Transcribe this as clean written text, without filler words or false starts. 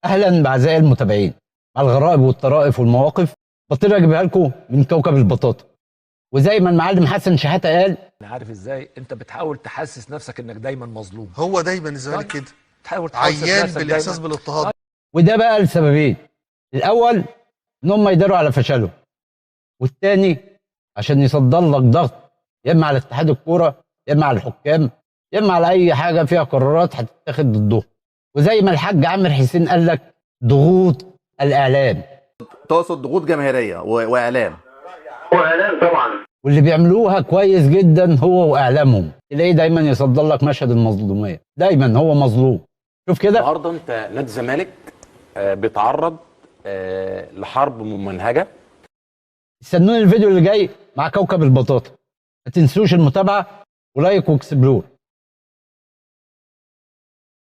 اهلا باعزائي المتابعين. مع الغرائب والطرائف والمواقف بطير اجيبها لكم من كوكب البطاطا. وزي ما المعلم حسن شحاته قال، انا عارف ازاي انت بتحاول تحسس نفسك انك دايما مظلوم. هو دايما الزمالك كده تحاول تحسس عيان نفسك بالاحساس دايما. بالاضطهاد. وده بقى لسببين: الاول ان هم يداروا على فشلهم، والتاني عشان يصدر لك ضغط يا اما على اتحاد الكوره يا اما على الحكام يا اما على اي حاجه فيها قرارات هتتاخد ضدهم. وزي ما الحاج عامر حسين قال لك: ضغوط الاعلام. تقصد ضغوط جماهيريه واعلام طبعا. واللي بيعملوها كويس جدا هو واعلامهم، تلاقيه دايما يصدر لك مشهد المظلوميه، دايما هو مظلوم. شوف كده النهارده انت نادي الزمالك بيتعرض لحرب ممنهجه. استنوني الفيديو اللي جاي مع كوكب البطاطا. ما تنسوش المتابعه ولايك واكسبلور.